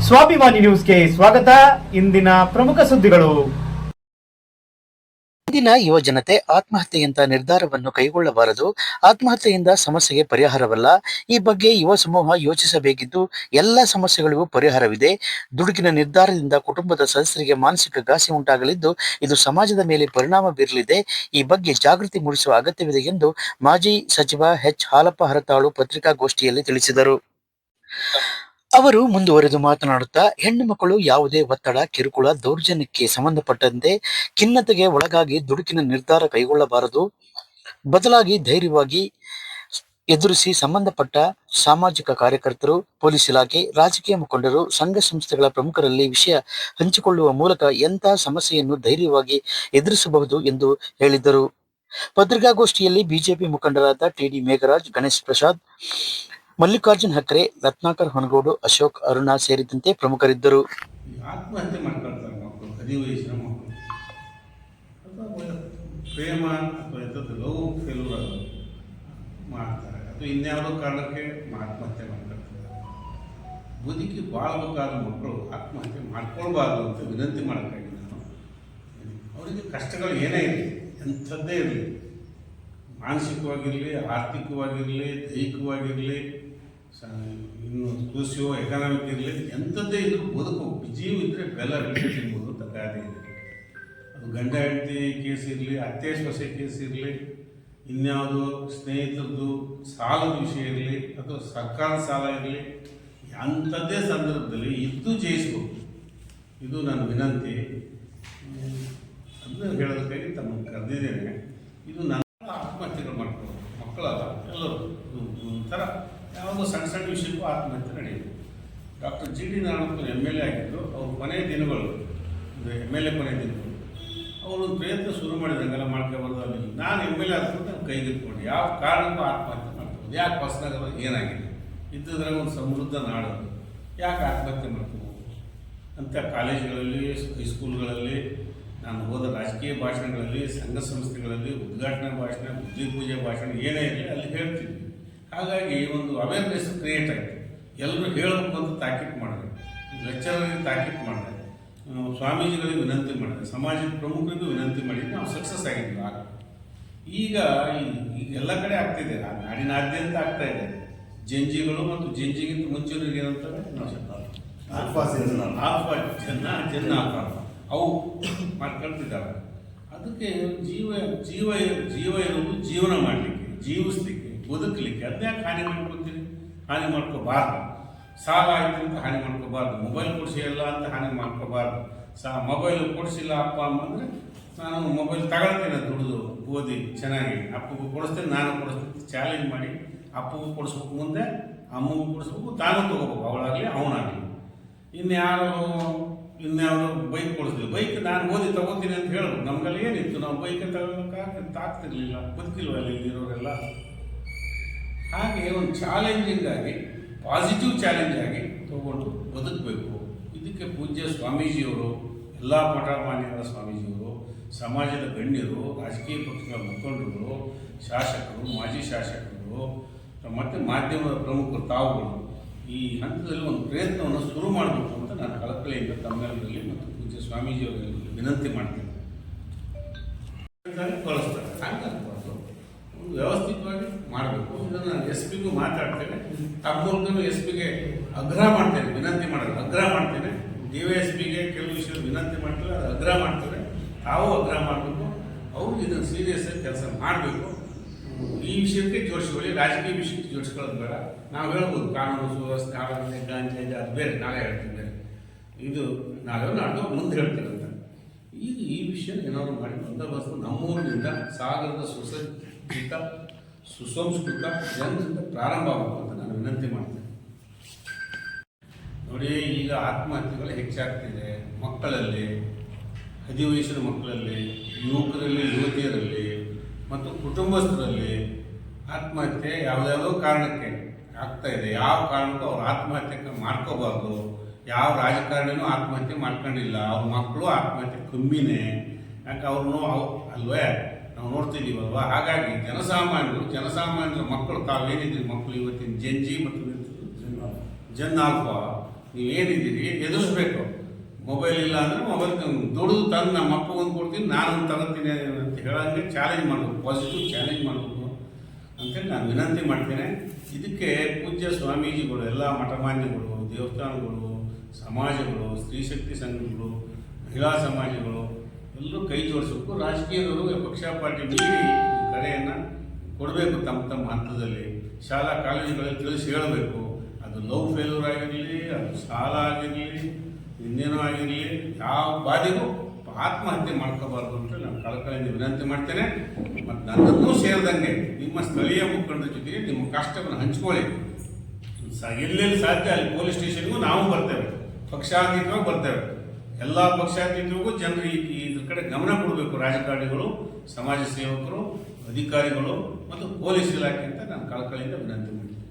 ಸ್ವಾಭಿಮಾನಿ ನ್ಯೂಸ್ಗೆ ಸ್ವಾಗತ. ಇಂದಿನ ಪ್ರಮುಖ ಸುದ್ದಿಗಳು. ಇಂದಿನ ಯುವ ಜನತೆ ಆತ್ಮಹತ್ಯೆಯಂತ ನಿರ್ಧಾರವನ್ನು ಕೈಗೊಳ್ಳಬಾರದು. ಆತ್ಮಹತ್ಯೆಯಿಂದ ಸಮಸ್ಯೆಗೆ ಪರಿಹಾರವಲ್ಲ. ಈ ಬಗ್ಗೆ ಯುವ ಸಮೂಹ ಯೋಚಿಸಬೇಕಿದ್ದು, ಎಲ್ಲ ಸಮಸ್ಯೆಗಳಿಗೂ ಪರಿಹಾರವಿದೆ. ದುಡುಕಿನ ನಿರ್ಧಾರದಿಂದ ಕುಟುಂಬದ ಸದಸ್ಯರಿಗೆ ಮಾನಸಿಕ ಘಾಸಿ ಉಂಟಾಗಲಿದ್ದು, ಇದು ಸಮಾಜದ ಮೇಲೆ ಪರಿಣಾಮ ಬೀರಲಿದೆ. ಈ ಬಗ್ಗೆ ಜಾಗೃತಿ ಮೂಡಿಸುವ ಅಗತ್ಯವಿದೆ ಎಂದು ಮಾಜಿ ಸಚಿವ ಎಚ್ ಹಾಲಪ್ಪ ಹರತಾಳು ಪತ್ರಿಕಾಗೋಷ್ಠಿಯಲ್ಲಿ ತಿಳಿಸಿದರು. ಅವರು ಮುಂದುವರೆದು ಮಾತನಾಡುತ್ತಾ, ಹೆಣ್ಣು ಮಕ್ಕಳು ಯಾವುದೇ ಒತ್ತಡ, ಕಿರುಕುಳ, ದೌರ್ಜನ್ಯಕ್ಕೆ ಸಂಬಂಧಪಟ್ಟಂತೆ ಖಿನ್ನತೆಗೆ ಒಳಗಾಗಿ ದುಡುಕಿನ ನಿರ್ಧಾರ ಕೈಗೊಳ್ಳಬಾರದು. ಬದಲಾಗಿ ಧೈರ್ಯವಾಗಿ ಎದುರಿಸಿ ಸಂಬಂಧಪಟ್ಟ ಸಾಮಾಜಿಕ ಕಾರ್ಯಕರ್ತರು, ಪೊಲೀಸ್ ಇಲಾಖೆ, ರಾಜಕೀಯ ಮುಖಂಡರು, ಸಂಘ ಸಂಸ್ಥೆಗಳ ಪ್ರಮುಖರಲ್ಲಿ ವಿಷಯ ಹಂಚಿಕೊಳ್ಳುವ ಮೂಲಕ ಎಂತಹ ಸಮಸ್ಯೆಯನ್ನು ಧೈರ್ಯವಾಗಿ ಎದುರಿಸಬಹುದು ಎಂದು ಹೇಳಿದರು. ಪತ್ರಿಕಾಗೋಷ್ಠಿಯಲ್ಲಿ ಬಿಜೆಪಿ ಮುಖಂಡರಾದ ಟಿಡಿ ಮೇಘರಾಜ್, ಗಣೇಶ್ ಪ್ರಸಾದ್, ಮಲ್ಲಿಕಾರ್ಜುನ್ ಹಕ್ರೆ, ರತ್ನಾಕರ್ ಹೊನಗೋಡು, ಅಶೋಕ್, ಅರುಣ ಸೇರಿದಂತೆ ಪ್ರಮುಖರಿದ್ದರು. ಆತ್ಮಹತ್ಯೆ ಮಾಡ್ಕೊಳ್ತಾರೆ ಮಕ್ಕಳು, 10 ವಯಸ್ಸಿನ ಮಕ್ಕಳು, ಅಥವಾ ಪ್ರೇಮ ಅಥವಾ ಎಂಥದ್ದು ಲವ್ ಫೇಲ್ಯೂರ್ ಮಾಡ್ತಾರೆ, ಅಥವಾ ಇನ್ಯಾವುದೋ ಕಾರಣಕ್ಕೆ ಆತ್ಮಹತ್ಯೆ ಮಾಡ್ಕೊಳ್ತಾರೆ. ಬದುಕಿ ಬಾಳ್ಬೇಕಾದ ಮಕ್ಕಳು ಆತ್ಮಹತ್ಯೆ ಮಾಡ್ಕೊಳ್ಬಾರ್ದು ಅಂತ ವಿನಂತಿ ಮಾಡೋಕ್ಕಾಗಿ ನಾನು ಅವರಿಗೆ ಕಷ್ಟಗಳು ಏನೇ ಇರಲಿ, ಎಂಥದ್ದೇ ಇರಲಿ, ಮಾನಸಿಕವಾಗಿರಲಿ, ಆರ್ಥಿಕವಾಗಿರಲಿ, ದೈಹಿಕವಾಗಿರಲಿ, ಇನ್ನು ಸೋಸಿಯೋ ಎಕನಾಮಿಕ್ ಇರಲಿ, ಎಂಥದ್ದೇ ಇದ್ರೂ ಬದುಕು ಜೀವ ಇದ್ದರೆ ಬೆಲ್ಲ ಬಿಟ್ಟು ತಿನ್ಬೋದು ಅಂತ ಗಾದೆ ಇದೆ. ಅದು ಗಂಡ ಹೆಂಡತಿ ಕೇಸ್ ಇರಲಿ, ಅತ್ತೆ ಸೊಸೆ ಕೇಸ್ ಇರಲಿ, ಇನ್ಯಾವುದು ಸ್ನೇಹಿತರದ್ದು ಸಾಲದ ವಿಷಯ ಇರಲಿ, ಅಥವಾ ಸರ್ಕಾರದ ಸಾಲ ಇರಲಿ, ಅಂಥದ್ದೇ ಸಂದರ್ಭದಲ್ಲಿ ಇದ್ದು ಜಯಿಸ್ಬೇಕು. ಇದು ನನ್ನ ವಿನಂತಿ. ಅದನ್ನು ಹೇಳೋದಕ್ಕಾಗಿ ತಮ್ಮನ್ನು ಕರೆದಿದ್ದೇನೆ. ಇದು ನನ್ನ ಆತ್ಮಹತ್ಯೆಗಳು ಮಾಡ್ಕೊಳ್ಳೋದು ಮಕ್ಕಳಲ್ಲ, ಎಲ್ಲರೂ ಒಂಥರ ಯಾವುದೋ ಸಣ್ಣ ಸಣ್ಣ ವಿಷಯಕ್ಕೂ ಆತ್ಮಹತ್ಯೆ ನಡೆಯುತ್ತೆ. ಡಾಕ್ಟರ್ ಜಿ ಡಿ ನಾರಾಯಣಪ್ಪರು MLA ಆಗಿದ್ದರು. ಅವ್ರ ಕೊನೆಯ ದಿನಗಳು, MLA ಕೊನೆಯ ದಿನಗಳು, ಅವರು ಒಂದು ಪ್ರಯತ್ನ ಶುರು ಮಾಡಿದಂಗೆಲ್ಲ ಮಾಡ್ಕೊಬಾರ್ದು. ಅಲ್ಲಿ ನಾನು MLA ಆದ್ರೂ ನಾನು ಕೈಗೆತ್ಕೊಂಡು ಯಾವ ಕಾರಣಕ್ಕೂ ಆತ್ಮಹತ್ಯೆ ಮಾಡ್ಕೋಬೋದು. ಯಾಕೆ ಹೊಸದಾಗಲ್ಲ, ಏನಾಗಿದೆ ಇದ್ದಿದ್ರಾಗ ಒಂದು ಸಮೃದ್ಧ ನಾಡೋದು, ಯಾಕೆ ಆತ್ಮಹತ್ಯೆ ಮಾಡ್ಕೋಬೋದು ಅಂತ ಕಾಲೇಜುಗಳಲ್ಲಿ, ಹೈಸ್ಕೂಲ್ಗಳಲ್ಲಿ, ನಾನು ಹೋದ ರಾಜಕೀಯ ಭಾಷಣಗಳಲ್ಲಿ, ಸಂಘ ಸಂಸ್ಥೆಗಳಲ್ಲಿ, ಉದ್ಘಾಟನಾ ಭಾಷಣ, ಬುದ್ಧಿ ಪೂಜೆ ಭಾಷಣ ಏನೇ ಇರಲಿ ಅಲ್ಲಿ ಹೇಳ್ತಿದ್ವಿ. ಹಾಗಾಗಿ ಒಂದು ಅವೇರ್ನೆಸ್ ಕ್ರಿಯೇಟ್ ಆಯಿತು. ಎಲ್ಲರೂ ಹೇಳಬೇಕು ಅಂತ ತಾಕೀತು ಮಾಡಿದೆ, ಲೆಕ್ಚರರಿಗೆ ತಾಕೀತು ಮಾಡಿದೆ, ಸ್ವಾಮೀಜಿಗಳಿಗೆ ವಿನಂತಿ ಮಾಡಿದೆ, ಸಮಾಜದ ಪ್ರಮುಖರಿಗೂ ವಿನಂತಿ ಮಾಡಿದ್ದು. ನಾವು ಸಕ್ಸಸ್ ಆಗಿದ್ವಿ. ಆಗ ಈಗ ಎಲ್ಲ ಕಡೆ ಆಗ್ತಿದೆ, ನಾಡಿನಾದ್ಯಂತ ಆಗ್ತಾ ಇದೆ. ಜಂಜಿಗಳು ಮತ್ತು ಜಂಜಿಗಿಂತ ಮುಂಚೆಯವರಿಗೆ ಏನಂತಾರೆ ಜನ ಅವು ಮಾಡ್ಕೊಳ್ತಿದ್ದಾವೆ. ಅದಕ್ಕೆ ಜೀವ ಇರುವುದು ಜೀವನ ಮಾಡಲಿಕ್ಕೆ, ಜೀವಿಸ್ಲಿಕ್ಕೆ, ಬದುಕಲಿಕ್ಕೆ. ಅದನ್ಯಾಕೆ ಹಾನಿ ಮಾಡ್ಕೊತೀರಿ? ಹಾನಿ ಮಾಡ್ಕೋಬಾರ್ದು. ಸಾಲ ಆಯ್ತು ಅಂತ ಹಾನಿ ಮಾಡ್ಕೋಬಾರ್ದು. ಮೊಬೈಲ್ ಕೊಡಿಸಿ ಎಲ್ಲ ಅಂತ ಹಾನಿ ಮಾಡ್ಕೋಬಾರ್ದು. ಮೊಬೈಲ್ ಕೊಡಿಸಿಲ್ಲ ಅಪ್ಪ ಅಮ್ಮ ಅಂದರೆ ನಾನು ಮೊಬೈಲ್ ತಗೊಳ್ತೇನೆ, ದುಡಿದು ಓದಿ ಚೆನ್ನಾಗಿ ಅಪ್ಪಗೂ ಕೊಡಿಸ್ತೇನೆ, ನಾನು ಕೊಡಿಸ್ತೀನಿ, ಚಾಲೆಂಜ್ ಮಾಡಿ ಅಪ್ಪಗೂ ಕೊಡಿಸ್ಬೇಕು, ಮುಂದೆ ಅಮ್ಮಗೂ ಕೊಡಿಸ್ಬೇಕು, ತಾನು ತೊಗೋಬೇಕು, ಅವಳಾಗಲಿ ಅವನಾಗಲಿ. ಇನ್ಯಾವುದು ಬೈಕ್ ಕೊಡಿಸ್ತೀವಿ, ಬೈಕ್ ನಾನು ಓದಿ ತಗೋತೀನಿ ಅಂತ ಹೇಳ್ಬೋದು. ನಮಗಲ್ಲಿ ಏನಿತ್ತು, ನಾವು ಬೈಕ್ ತಗೋಬೇಕಾಗ್ತಿರ್ಲಿಲ್ಲ, ಬದುಕಿಲ್ವಲ್ಲ ಇಲ್ಲಿರೋರೆಲ್ಲ. ಹಾಗೆ ಒಂದು ಚಾಲೆಂಜಿಂಗ್ ಆಗಿ, ಪಾಸಿಟಿವ್ ಚಾಲೆಂಜ್ ಆಗಿ ತಗೊಂಡು ಬದುಕಬೇಕು. ಇದಕ್ಕೆ ಪೂಜ್ಯ ಸ್ವಾಮೀಜಿಯವರು, ಎಲ್ಲ ಮಠಮಾನ್ಯರ ಸ್ವಾಮೀಜಿಯವರು, ಸಮಾಜದ ಗಣ್ಯರು, ರಾಜಕೀಯ ಪಕ್ಷಗಳ ಮುಖಂಡರು, ಶಾಸಕರು, ಮಾಜಿ ಶಾಸಕರು ಮತ್ತು ಮಾಧ್ಯಮದ ಪ್ರಮುಖರು ತಾವುಗಳು ಈ ಹಂತದಲ್ಲಿ ಒಂದು ಪ್ರಯತ್ನವನ್ನು ಶುರು ಮಾಡಬೇಕು ಅಂತ ನಾನು ಕಳಕಳಿಯಿಂದ ತಮ್ಮೆಲ್ಲರಲ್ಲಿ ಮತ್ತು ಪೂಜ್ಯ ಸ್ವಾಮೀಜಿಯವರಲ್ಲಿ ವಿನಂತಿ ಮಾಡ್ತೀನಿ. ಕಳಿಸ್ತಾರೆ, ಹಂಗಾಗಬಾರ್ದು, ಒಂದು ವ್ಯವಸ್ಥಿತವಾಗಿ ಮಾಡಬೇಕು. ಇದನ್ನು SP ಗೂ ಮಾತಾಡ್ತೇನೆ, ತಮ್ಮ ಮೂಲಕನೂ SP ಗೆ ಆಗ್ರಹ ಮಾಡ್ತೇನೆ, ವಿನಂತಿ ಮಾಡೋದು ಆಗ್ರಹ ಮಾಡ್ತೇನೆ. DYSPಗೆ ಕೆಲವು ವಿಷಯ ವಿನಂತಿ ಮಾಡ್ತಾರೆ, ಅದು ಆಗ್ರಹ ಮಾಡ್ತಾರೆ. ತಾವು ಆಗ್ರಹ ಮಾಡಬೇಕು, ಅವರು ಇದನ್ನು ಸೀರಿಯಸ್ ಆಗಿ ಕೆಲಸ ಮಾಡಬೇಕು. ಈ ವಿಷಯಕ್ಕೆ ಜೋಡಿಸ್ಕೊಳ್ಳಿ, ರಾಜಕೀಯ ವಿಷಯಕ್ಕೆ ಜೋಡಿಸ್ಕೊಳ್ಳೋದು ಬೇಡ. ನಾವು ಹೇಳ್ಬೋದು ಕಾನೂನು ಸುವ್ಯವಸ್ಥೆ ಆಡಳಿತ ಗಾಂಜಿ ಅದು ಬೇರೆ, ನಾಳೆ ಹೇಳ್ತೀವಿ ಬೇರೆ, ಇದು ನಾಳೆ ನಾಡು ಮುಂದೆ ಹೇಳ್ತೀರಂತ. ಈಗ ಈ ವಿಷಯ ಏನಾದ್ರು ಮಾಡಿ ಬಂದೋಬಸ್ತು ನಮ್ಮೂರಿನಿಂದ ಸಾಗರದ ಸುಸಜ್ಜಿತ ಸುಸಂಸ್ಕೃತ ಜನರಿಂದ ಪ್ರಾರಂಭ ಆಗಬೇಕು ಅಂತ ನಾನು ವಿನಂತಿ ಮಾಡ್ತೇನೆ. ನೋಡಿ, ಈಗ ಆತ್ಮಹತ್ಯೆಗಳು ಹೆಚ್ಚಾಗ್ತಿದೆ ಮಕ್ಕಳಲ್ಲಿ, 10 ವಯಸ್ಸಿನ ಮಕ್ಕಳಲ್ಲಿ, ಯುವಕರಲ್ಲಿ, ಯುವತಿಯರಲ್ಲಿ ಮತ್ತು ಕುಟುಂಬಸ್ಥರಲ್ಲಿ ಆತ್ಮಹತ್ಯೆ ಯಾವುದ್ಯಾವುದೋ ಕಾರಣಕ್ಕೆ ಆಗ್ತಾ ಇದೆ. ಯಾವ ಕಾರಣಕ್ಕೂ ಅವ್ರು ಆತ್ಮಹತ್ಯೆ ಮಾಡ್ಕೋಬಾರ್ದು. ಯಾವ ರಾಜಕಾರಣಿನೂ ಆತ್ಮಹತ್ಯೆ ಮಾಡ್ಕೊಂಡಿಲ್ಲ, ಅವ್ರ ಮಕ್ಕಳು ಆತ್ಮಹತ್ಯೆ ಕಮ್ಮಿನೇ. ಯಾಕೆ ಅವ್ರನ್ನೂ ಅಲ್ವೇ ನಾವು ನೋಡ್ತಿದ್ದೀವಲ್ವ. ಹಾಗಾಗಿ ಜನಸಾಮಾನ್ಯರ ಮಕ್ಕಳು, ತಾವೇನಿದ್ರಿ ಮಕ್ಕಳು ಇವತ್ತಿನ ಜೆನ್ಜಿ ಮತ್ತು ಜನ್ ಆಲ್ಫಾ ನೀವೇನಿದ್ದೀರಿ ಎದುರಿಸ್ಬೇಕು. ಮೊಬೈಲ್ ಇಲ್ಲ ಅಂದರೆ ಮೊಬೈಲ್ ದುಡಿದು ತಂದು ನಮ್ಮ ಅಪ್ಪ ಒಂದು ಕೊಡ್ತೀನಿ, ನಾನು ಒಂದು ತಗೋತೀನಿ ಅಂತ ಹೇಳಂಗೆ ಚಾಲೆಂಜ್ ಮಾಡಬೇಕು, ಪಾಸಿಟಿವ್ ಚಾಲೆಂಜ್ ಮಾಡಬೇಕು ಅಂತೇಳಿ ನಾನು ವಿನಂತಿ ಮಾಡ್ತೇನೆ. ಇದಕ್ಕೆ ಪೂಜ್ಯ ಸ್ವಾಮೀಜಿಗಳು, ಎಲ್ಲ ಮಠಮಾನ್ಯಗಳು, ದೇವಸ್ಥಾನಗಳು, ಸಮಾಜಗಳು, ಸ್ತ್ರೀ ಶಕ್ತಿ ಸಂಘಗಳು, ಮಹಿಳಾ ಸಮಾಜಗಳು ಎಲ್ಲರೂ ಕೈ ಜೋಡಿಸಬೇಕು. ರಾಜಕೀಯದವರು ಪಕ್ಷ ಪಾರ್ಟಿ ಮೀರಿ ಈ ಕರೆಯನ್ನು ಕೊಡಬೇಕು. ತಮ್ಮ ತಮ್ಮ ಹಂತದಲ್ಲಿ ಶಾಲಾ ಕಾಲೇಜುಗಳಲ್ಲಿ ತಿಳಿಸಿ ಹೇಳಬೇಕು. ಅದು ಲವ್ ಫೇಲ್ಯೂರ್ ಆಗಿರಲಿ, ಅದು ಸಾಲ ಆಗಿರಲಿ, ಇನ್ನೇನೋ ಆಗಿರಲಿ, ಯಾವ ಬಾದಿಗೂ ಆತ್ಮಹತ್ಯೆ ಮಾಡ್ಕೋಬಾರ್ದು ಅಂತ ನಾನು ಕಳಕಳಿಯಿಂದ ವಿನಂತಿ ಮಾಡ್ತೇನೆ. ಮತ್ತು ನನ್ನನ್ನೂ ಸೇರಿದಂಗೆ ನಿಮ್ಮ ಸ್ಥಳೀಯ ಮುಖಂಡರ ಜೊತೆಗೆ ನಿಮ್ಮ ಕಷ್ಟವನ್ನು ಹಂಚ್ಕೊಳ್ಳಿ. ಎಲ್ಲೆಲ್ಲಿ ಸಾಧ್ಯ ಅಲ್ಲಿ ಪೊಲೀಸ್ ಸ್ಟೇಷನ್ಗೂ ನಾವು ಬರ್ತೇವೆ, ಪಕ್ಷಾತೀತವಾಗಿ ಬರ್ತೇವೆ. ಎಲ್ಲ ಪಕ್ಷಾತೀತರಿಗೂ ಜನರು ಇದ್ರ ಕಡೆ ಗಮನ ಕೊಡಬೇಕು. ರಾಜಕಾರಣಿಗಳು, ಸಮಾಜ ಸೇವಕರು, ಅಧಿಕಾರಿಗಳು ಮತ್ತು ಪೊಲೀಸ್ ಇಲಾಖೆ ಅಂತ ನಾನು ಕಳಕಳಿಯಿಂದ ವಿನಂತಿ ಮಾಡ್ತೀನಿ.